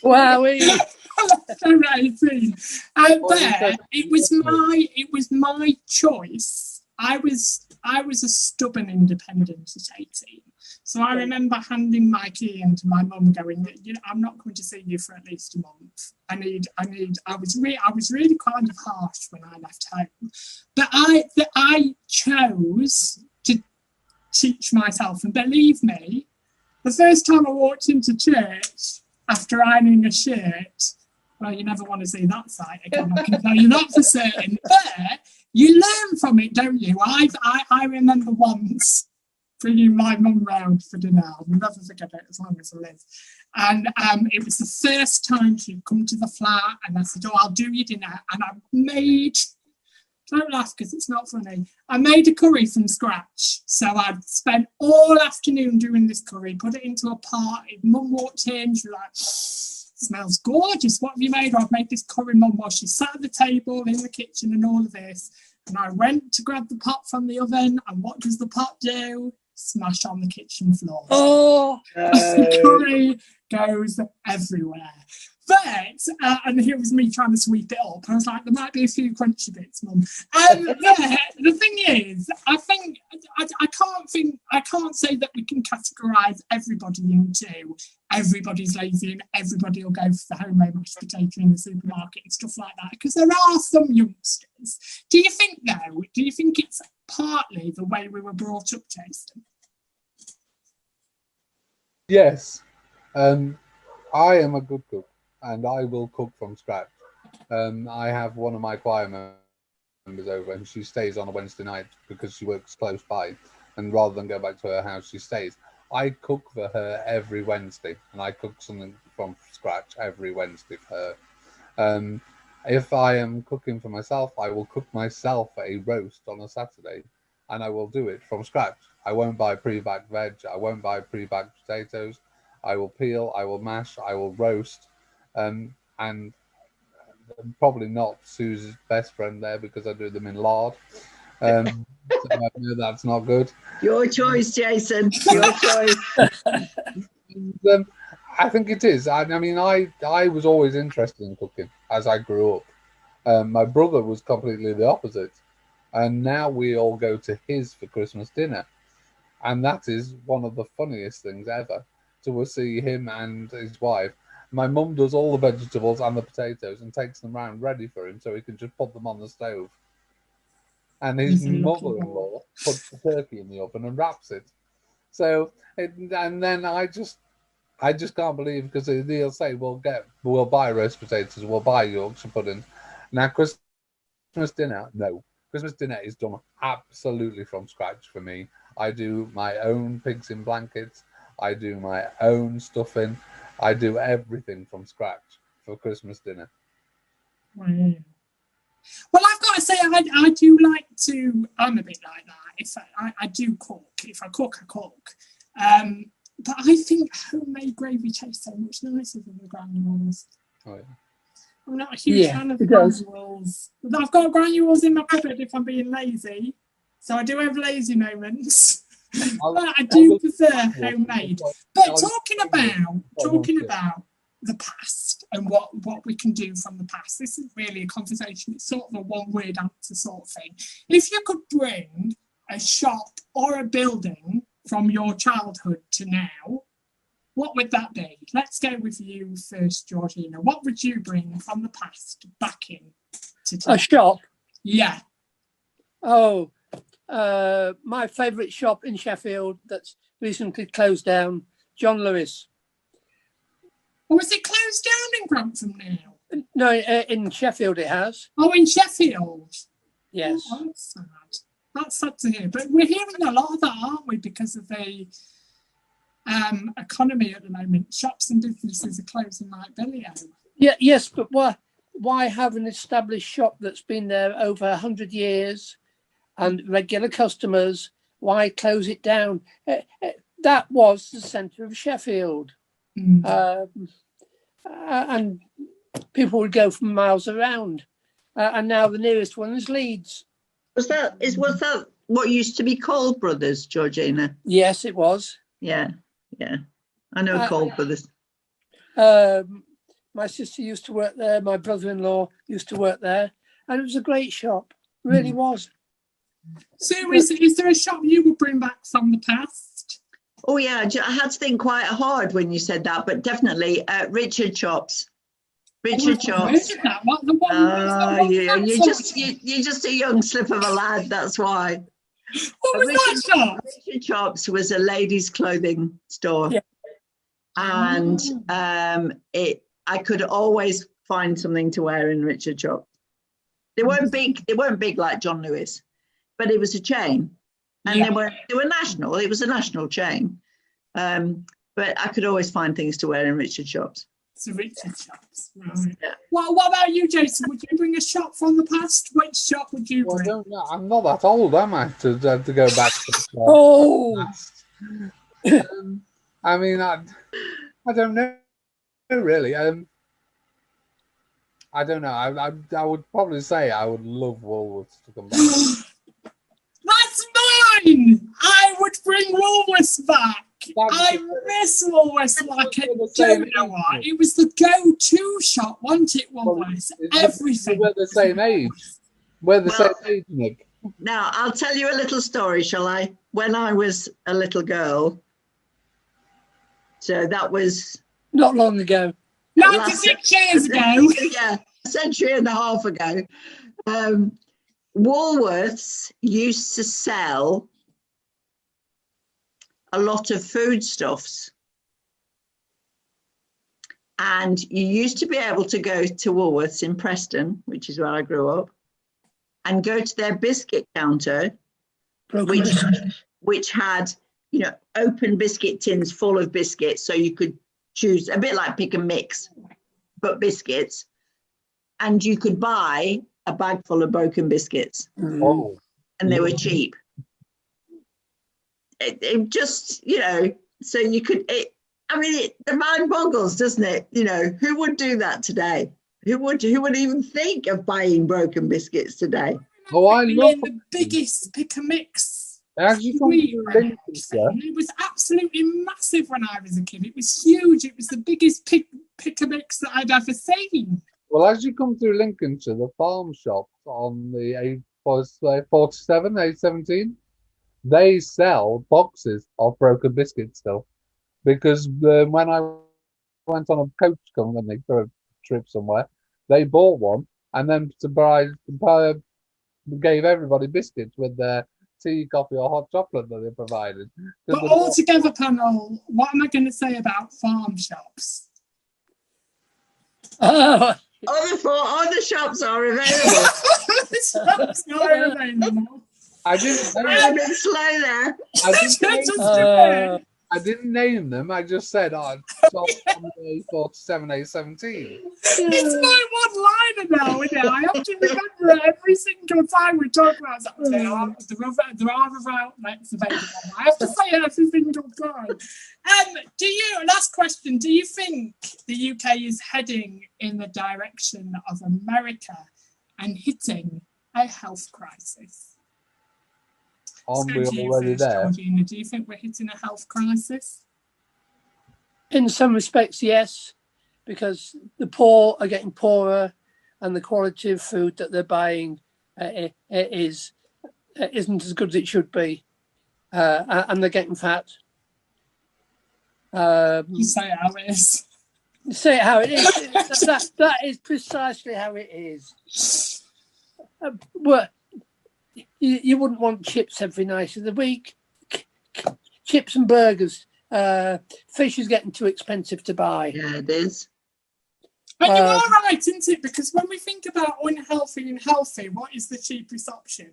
Wow, I left home at 18. But it was my choice. I was a stubborn independent at 18. So I remember handing my key in to my mum, going, I'm not going to see you for at least a month. I was really kind of harsh when I left home. But I chose to teach myself, and believe me, the first time I walked into church after ironing a shirt, well, you never want to see that sight again, I can tell you that for certain. But you learn from it, don't you? I remember once bringing my mum round for dinner. I'll never forget it as long as I live. And it was the first time she'd come to the flat, and I said, I'll do your dinner. And I made, don't laugh because it's not funny, I made a curry from scratch. So I'd spent all afternoon doing this curry, put it into a pot. Mum walked in, she was like, smells gorgeous. What have you made? I've made this curry, Mum, while she sat at the table in the kitchen and all of this. And I went to grab the pot from the oven, and what does the pot do? Smash on the kitchen floor. Oh, the curry goes everywhere. But, and here was me trying to sweep it up. I was like, there might be a few crunchy bits, Mum. The thing is, I think I can't say that we can categorise everybody into everybody's lazy and everybody will go for the homemade mashed potato in the supermarket and stuff like that, because there are some youngsters. Do you think it's partly the way we were brought up, Jason? Yes. I am a good cook, and I will cook from scratch. I have one of my choir members over, and she stays on a Wednesday night because she works close by, and rather than go back to her house, she stays. I cook for her every Wednesday, and I cook something from scratch every Wednesday for her. If I am cooking for myself, I will cook myself a roast on a Saturday, and I will do it from scratch. I won't buy pre-bagged veg. I won't buy pre-bagged potatoes. I will peel, I will mash, I will roast, and probably not Sue's best friend there because I do them in lard. So I know that's not good. Your choice, Jason. Your choice. I think it is. I mean, I was always interested in cooking as I grew up. My brother was completely the opposite, and now we all go to his for Christmas dinner, and that is one of the funniest things ever. To see him and his wife. My mum does all the vegetables and the potatoes and takes them round ready for him so he can just put them on the stove. And his mother-in-law puts the turkey in the oven and wraps it. So, and then I just can't believe, because they'll say, we'll buy roast potatoes, we'll buy Yorkshire pudding. Now, Christmas dinner, no. Christmas dinner is done absolutely from scratch for me. I do my own pigs in blankets. I do my own stuffing. I do everything from scratch for Christmas dinner. Wow. Well, I've got to say, I do like to. I'm a bit like that. If I do cook, if I cook, I cook. But I think homemade gravy tastes so much nicer than the granules. Oh yeah. I'm not a huge fan of granules. I've got granules in my cupboard if I'm being lazy, so I do have lazy moments. But I do prefer homemade. But talking about the past and what we can do from the past, this is really a conversation. It's sort of a one-word answer sort of thing. If you could bring a shop or a building from your childhood to now, what would that be? Let's go with you first, Georgina. What would you bring from the past back in to today? A shop? Yeah. Oh, my favourite shop in Sheffield that's recently closed down, John Lewis. Or is it closed down in Grantham now? No, in Sheffield it has. Oh, in Sheffield? Yes. Oh, that's sad. That's sad to hear. But we're hearing a lot of that, aren't we? Because of the economy at the moment. Shops and businesses are closing like Billy-O. Yeah, yes, but why have an established shop that's been there over 100 years and regular customers, why close it down? That was the centre of Sheffield. And people would go from miles around. And now the nearest one is Leeds. Was that what used to be Cole Brothers, Georgina? Yes, it was. Yeah. I know Cole Brothers. My sister used to work there. My brother-in-law used to work there. And it was a great shop. It really was. So is there a shop you would bring back from the past? Oh, yeah. I had to think quite hard when you said that, but definitely Richard Chops. Richard Chops. You're just a young slip of a lad, that's why. What was that shop? Richard Chops was a ladies' clothing store. Yeah. And I could always find something to wear in Richard Chops. They weren't big like John Lewis, but it was a chain. And they were national. It was a national chain. But I could always find things to wear in Richard Chops. So Richard Chops, right. Yeah. Well, what about you, Jason? Would you bring a shop from the past? Which shop would you bring? Well, I'm not that old, am I, to go back to the shop? Oh! I mean, I don't know, really. I don't know. I would probably say I would love Woolworths to come back. That's mine! I would bring Woolworths back. I miss Woolworths like a domino. It was the go-to shop, wasn't it, Woolworths? Everything. We're the same age. Same age, Nick. Now, I'll tell you a little story, shall I? When I was a little girl, so that was... Not long ago. 96 years ago. Yeah, a century and a half ago. Woolworths used to sell a lot of foodstuffs. And you used to be able to go to Woolworths in Preston, which is where I grew up, and go to their biscuit counter, which had, open biscuit tins full of biscuits. So you could choose, a bit like pick and mix, but biscuits. And you could buy a bag full of broken biscuits. Oh. And they were cheap. It just, so you could, the mind boggles, doesn't it? Who would do that today? Who would even think of buying broken biscuits today? Oh, I love the biggest pick and mix. It was absolutely massive when I was a kid. It was huge. It was the biggest pick and mix that I'd ever seen. Well, as you come through Lincolnshire, the farm shop on the A47, A17, they sell boxes of broken biscuits still. Because when I went on a coach company for a trip somewhere, they bought one and then gave everybody biscuits with their tea, coffee or hot chocolate that they provided. But altogether, panel, what am I going to say about farm shops? Other shops are available. Shops are available. I'm a bit slow there. I didn't name them. I just said, on the A47, A17. It's my one-liner now, isn't it? I have to remember it every single time we talk about something. There are other outlets available. I have to say it every single time. Last question, do you think the UK is heading in the direction of America and hitting a health crisis? Aren't we already there? Georgina, do you think we're hitting a health crisis? In some respects, yes, because the poor are getting poorer and the quality of food that they're buying isn't as good as it should be, and they're getting fat. You say it how it is. Say it how it is. That is precisely how it is. You wouldn't want chips every night of the week. Chips and burgers. Fish is getting too expensive to buy. Yeah, it is. And you are right, isn't it? Because when we think about unhealthy and healthy, what is the cheapest option?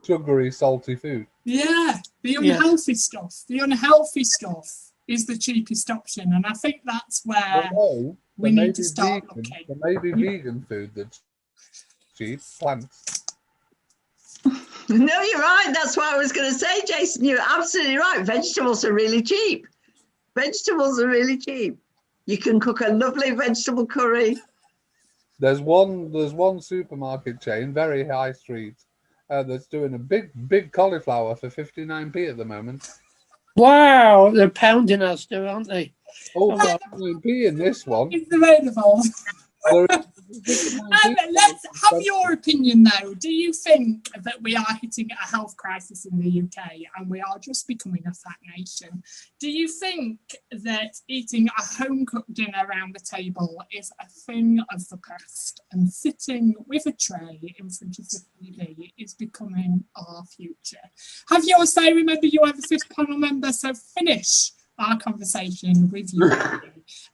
sugary, salty food. Yeah, the unhealthy stuff. The unhealthy stuff is the cheapest option, and I think that's where Although, we need to start looking. There may be vegan food that's cheap, plants. No, you're right. That's what I was going to say, Jason. You're absolutely right. Vegetables are really cheap. Vegetables are really cheap. You can cook a lovely vegetable curry. There's one supermarket chain, very high street, that's doing a big cauliflower for 59p at the moment. Wow, they're pounding us, aren't they? Oh, 59p in this one. It's available. Let's have your opinion though. Do you think that we are hitting a health crisis in the UK and we are just becoming a fat nation? Do you think that eating a home cooked dinner around the table is a thing of the past and sitting with a tray in front of the TV is becoming our future? Have your say. Remember, you are the fifth panel member, so finish our conversation with you.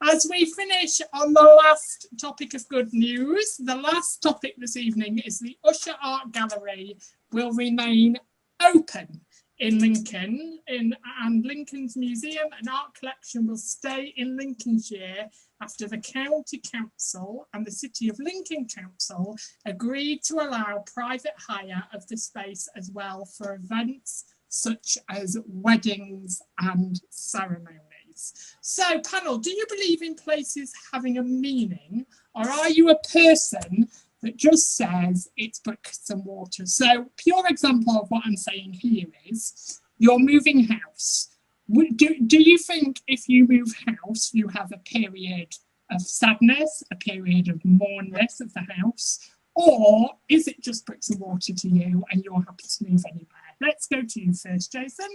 As we finish on the last topic of good news, the last topic this evening is the Usher Art Gallery will remain open in Lincoln, and Lincoln's museum and art collection will stay in Lincolnshire after the County Council and the City of Lincoln Council agreed to allow private hire of the space as well for events such as weddings and ceremonies. So, panel, do you believe in places having a meaning, or are you a person that just says it's bricks and mortar? So, pure example of what I'm saying here is you're moving house. Do you think if you move house, you have a period of sadness, a period of mournness of the house, or is it just bricks and mortar to you and you're happy to move anywhere? Let's go to you first, Jason.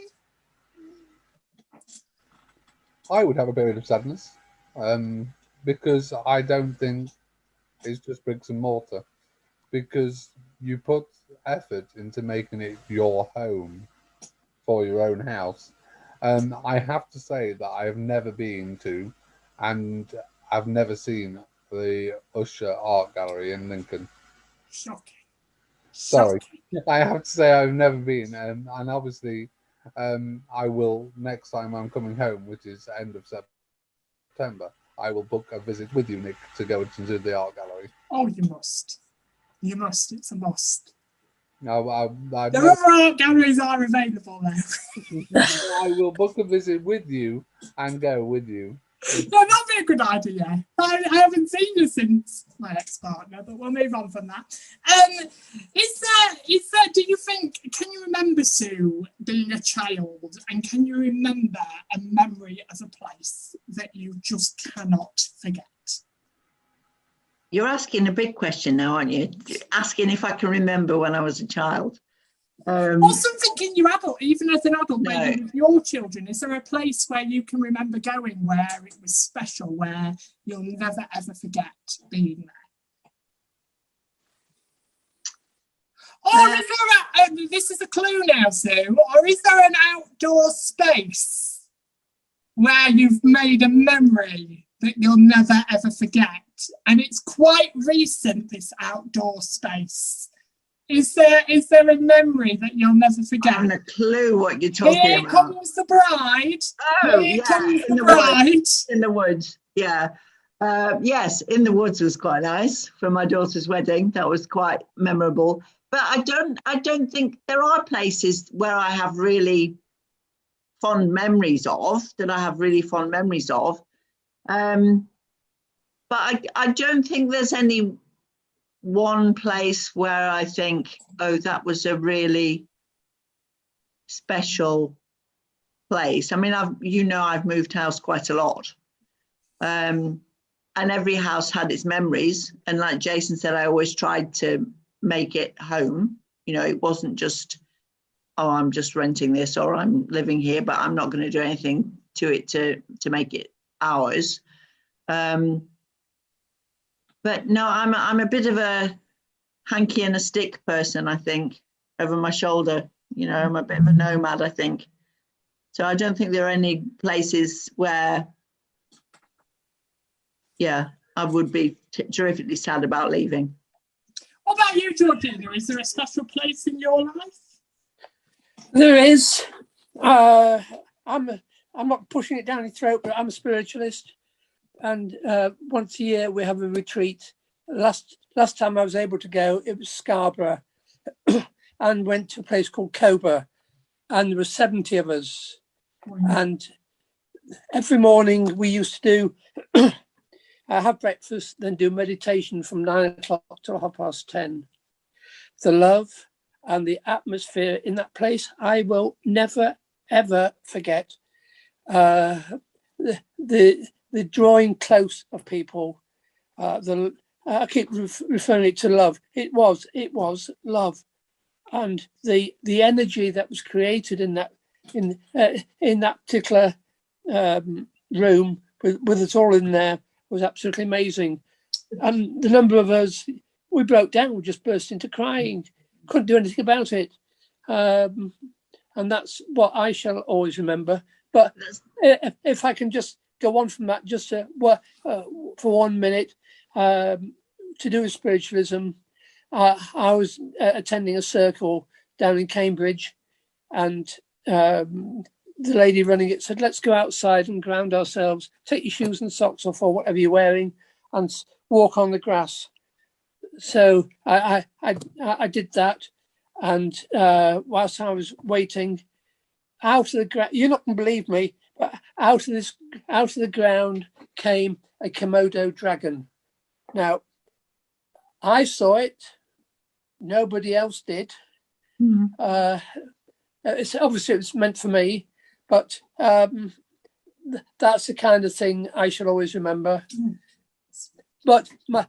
I would have a period of sadness because I don't think it's just bricks and mortar, because you put effort into making it your home for your own house. I have to say that I have never been to and I've never seen the Usher Art Gallery in Lincoln. Shocking. Sorry, I have to say I've never been, and obviously I will next time I'm coming home, which is end of September. I will book a visit with you, Nick, to go into the art gallery. Oh, you must. You must. It's a must. No, The other art galleries are available now. I will book a visit with you and go with you. No, that'd be a good idea. I haven't seen you since my ex-partner, but we'll move on from that. Is there, do you think, can you remember, Sue, being a child, and can you remember a memory of a place that you just cannot forget? You're asking a big question now, aren't you? Asking if I can remember when I was a child. Or something in your adult, even as an adult, No. maybe with your children. Is there a place where you can remember going where it was special, where you'll never ever forget being there? Or is there this is a clue now, Sue, or is there an outdoor space where you've made a memory that you'll never ever forget? And it's quite recent, this outdoor space. Is there a memory that you'll never forget? I haven't a clue what you're talking Here about. comes the bride. Oh, Here yeah, comes in the the bride. woods. In the woods, yeah. Yes, in the woods was quite nice for my daughter's wedding. That was quite memorable. But I don't think there are places where I have really fond memories of, that I have really fond memories of. But I don't think there's any one place where I think, oh, that was a really special place. I mean, I've moved house quite a lot. And every house had its memories. And like Jason said, I always tried to make it home. You know, it wasn't just, oh, I'm just renting this or I'm living here, but I'm not going to do anything to it to make it ours. But no, I'm a bit of a hanky and a stick person, I think, over my shoulder. You know, I'm a bit of a nomad, I think. So I don't think there are any places where, yeah, I would be terrifically sad about leaving. What about you, Georgina? Is there a special place in your life? There is. I'm not pushing it down your throat, but I'm a spiritualist, and once a year we have a retreat. Last time I was able to go, it was Scarborough, and went to a place called Coburg, and there were 70 of us, and every morning we used to do have breakfast, then do meditation from 9 o'clock till 10:30. The love and the atmosphere in that place, I will never ever forget. The drawing close of people. I keep referring it to love. It was love, and the energy that was created in that particular room with us all in there was absolutely amazing. And the number of us, we broke down. We just burst into crying. Couldn't do anything about it. And that's what I shall always remember. But if I can just go on from that, just for 1 minute, to do with spiritualism, I was attending a circle down in Cambridge, and the lady running it said, "Let's go outside and ground ourselves. Take your shoes and socks off, or whatever you're wearing, and walk on the grass." So I did that, and whilst I was waiting, out of the ground, you're not going to believe me, but out of the ground came a Komodo dragon. Now, I saw it. Nobody else did. It's obviously it was meant for me, but that's the kind of thing I shall always remember. But I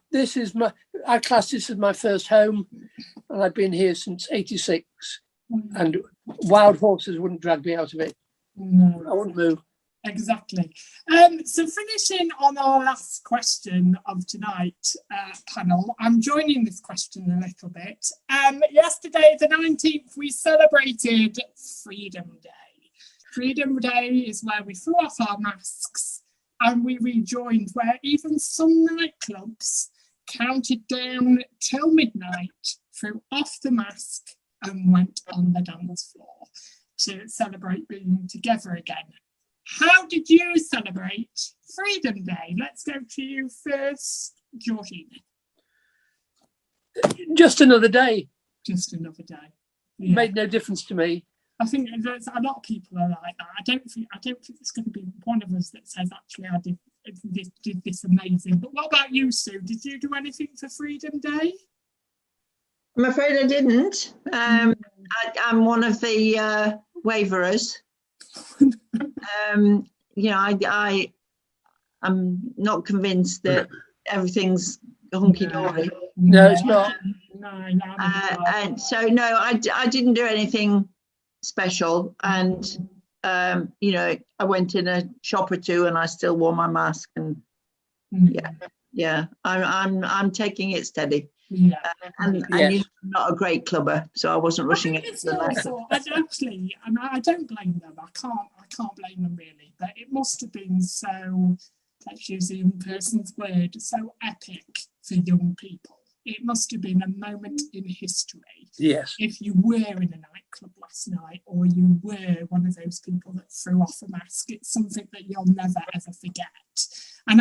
class this as my first home, and I've been here since '86, and wild horses wouldn't drag me out of it. No. I wouldn't move. Exactly. So finishing on our last question of tonight, panel, I'm joining this question a little bit. Yesterday, the 19th, we celebrated Freedom Day. Freedom Day is where we threw off our masks and we rejoined, where even some nightclubs counted down till midnight, threw off the mask and went on the dance floor to celebrate being together again. How did you celebrate Freedom Day? Let's go to you first, Georgina. Just another day. Just another day. Yeah. Made no difference to me. I think there's a lot of people are like that. I don't think it's going to be one of us that says, actually, I did this amazing. But what about you, Sue? Did you do anything for Freedom Day? I'm afraid I didn't. I'm one of the waverers. I'm not convinced that everything's hunky dory. No, it's not. And so no, I didn't do anything special, and I went in a shop or two, and I still wore my mask, and I'm taking it steady. Yeah, and you're not a great clubber, so I wasn't rushing it. I don't blame them. I can't blame them really. But it must have been so, let's use a young person's word, so epic for young people. It must have been a moment in history. Yes. If you were in a nightclub last night, or you were one of those people that threw off a mask, it's something that you'll never ever forget. And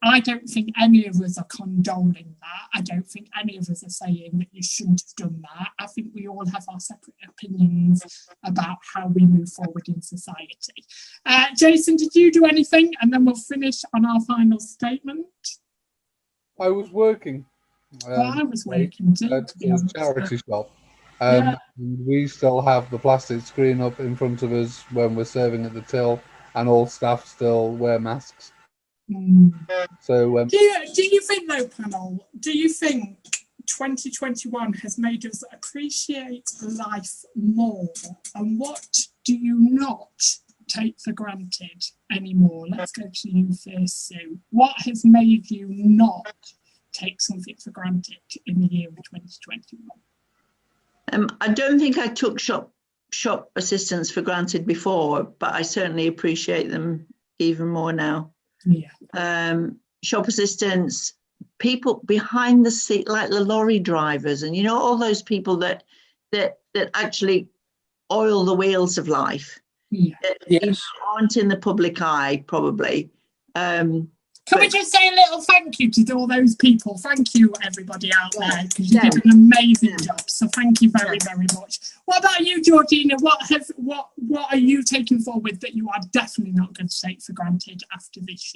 I don't think any of us are condoning that. I don't think any of us are saying that you shouldn't have done that. I think we all have our separate opinions about how we move forward in society. Jason, did you do anything? And then we'll finish on our final statement. I was working. I was working too. At a charity shop. We still have the plastic screen up in front of us when we're serving at the till, and all staff still wear masks. So do you think, though, panel, do you think 2021 has made us appreciate life more, and what do you not take for granted anymore? Let's go to you first, Sue. What has made you not take something for granted in the year of 2021? I don't think I took shop assistants for granted before, but I certainly appreciate them even more now. Yeah. Shop assistants, people behind the seat, like the lorry drivers, and all those people that actually oil the wheels of life. Yeah. Yes. Aren't in the public eye, probably. Can we just say a little thank you to all those people? Thank you, everybody out there, because you Yeah. did an amazing job. So thank you very, very much. What about you, Georgina? What are you taking forward that you are definitely not going to take for granted after this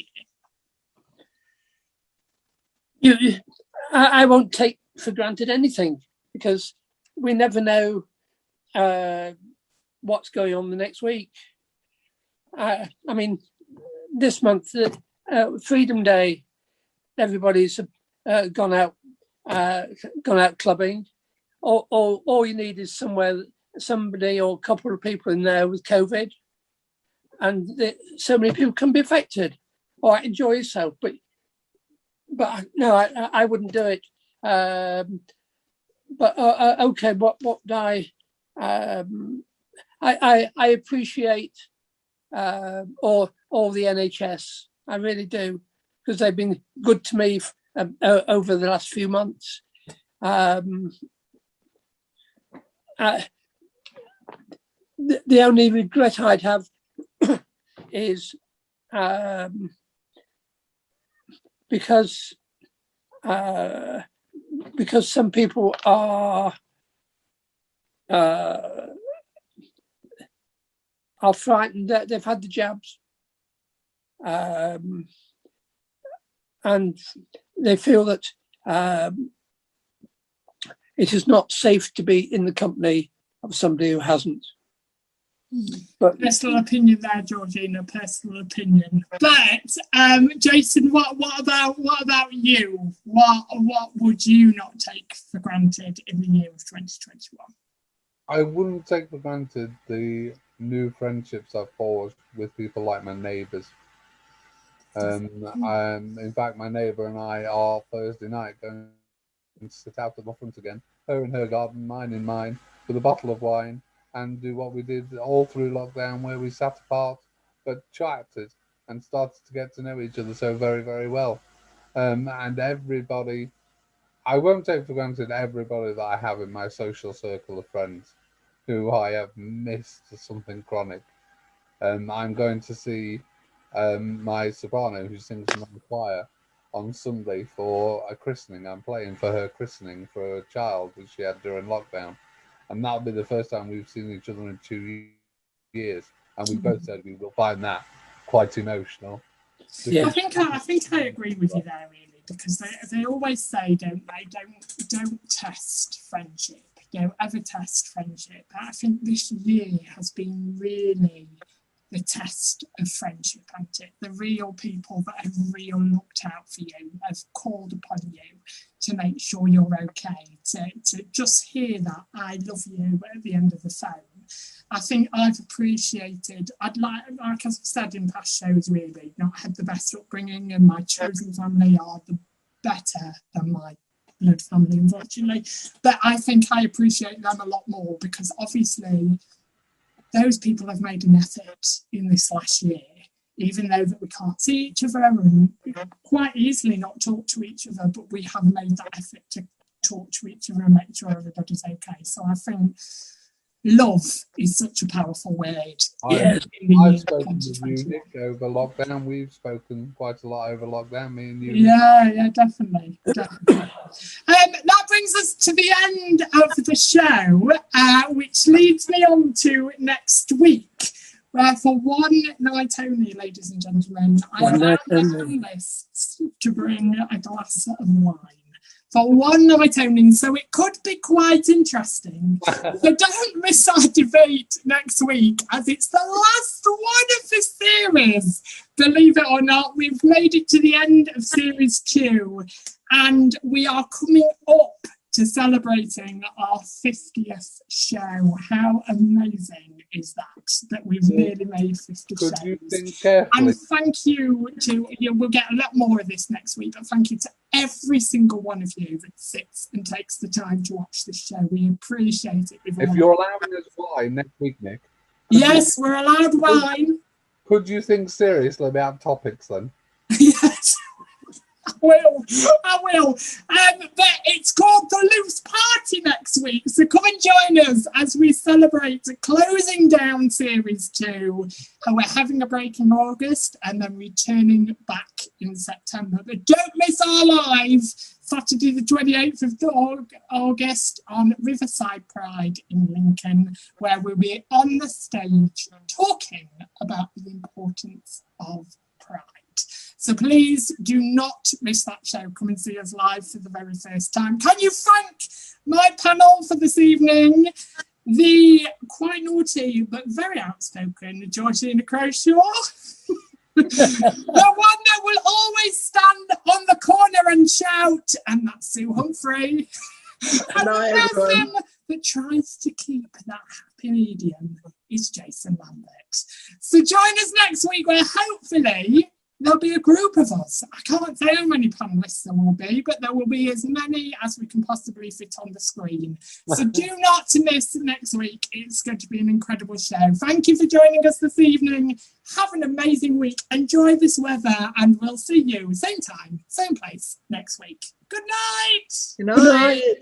year? I won't take for granted anything, because we never know what's going on the next week. I mean, this month, Freedom Day, everybody's gone out clubbing. All you need is somebody or a couple of people in there with COVID, and so many people can be affected. All right, enjoy yourself, but no, I wouldn't do it. But okay, what I appreciate all the NHS. I really do, because they've been good to me over the last few months. The only regret I'd have is because some people are frightened that they've had the jabs, and they feel that it is not safe to be in the company of somebody who hasn't. But Personal opinion there, Georgina. Personal opinion. But Jason, what about you? What would you not take for granted in the year of 2021? I wouldn't take for granted the new friendships I've forged with people like my neighbours. In fact, my neighbour and I are Thursday night going to sit out at the front again, her in her garden, mine in mine, with a bottle of wine, and do what we did all through lockdown, where we sat apart but chatted and started to get to know each other so very, very well. And everybody, I won't take for granted everybody that I have in my social circle of friends who I have missed something chronic. I'm going to see my soprano, who sings in my choir, on Sunday for a christening. I'm playing for her christening for a child that she had during lockdown. And that'll be the first time we've seen each other in 2 years. And we both said we will find that quite emotional. Yeah. I think I agree with you there, really, because they always say, don't test friendship. Don't ever test friendship. I think this year has been really the test of friendship, hasn't it? The real people that have real looked out for you, have called upon you to make sure you're okay, to just hear that I love you at the end of the phone. I think I've appreciated, like I've said in past shows, really, not had the best upbringing, and my chosen family are the better than my blood family, unfortunately. But I think I appreciate them a lot more, because obviously those people have made an effort in this last year, even though that we can't see each other and quite easily not talk to each other, but we have made that effort to talk to each other and make sure everybody's okay. So I think love is such a powerful word. I've spoken to you, Nick, over lockdown. We've spoken quite a lot over lockdown, me and you. Yeah, definitely. That brings us to the end of the show, which leads me on to next week, where for one night only, ladies and gentlemen, I allow the panelists to bring a glass of wine. For one night only, so it could be quite interesting. So don't miss our debate next week, as it's the last one of the series. Believe it or not, we've made it to the end of series 2, and we are coming up to celebrating our 50th show. How amazing is that we've nearly made 50 shows? You think carefully? And thank you to, we'll get a lot more of this next week, but thank you to every single one of you that sits and takes the time to watch this show. We appreciate it. If you're allowing us wine next week, Nick. Yes, we're allowed wine. Could you think seriously about topics then? Yes. I will. But it's called the Loose Party next next week. So come and join us as we celebrate closing down Series 2. And we're having a break in August and then returning back in September. But don't miss our live Saturday the 28th of August on Riverside Pride in Lincoln, where we'll be on the stage talking about the importance of pride. So please do not miss that show. Come and see us live for the very first time. Can you thank my panel for this evening? The quite naughty but very outspoken Georgina Croshaw. The one that will always stand on the corner and shout, and that's Sue Humphrey. And the person that tries to keep that happy medium is Jason Lambert. So join us next week where hopefully there'll be a group of us. I can't say how many panellists there will be, but there will be as many as we can possibly fit on the screen. So do not miss next week. It's going to be an incredible show. Thank you for joining us this evening. Have an amazing week. Enjoy this weather, and we'll see you same time, same place next week. Good night. Good night.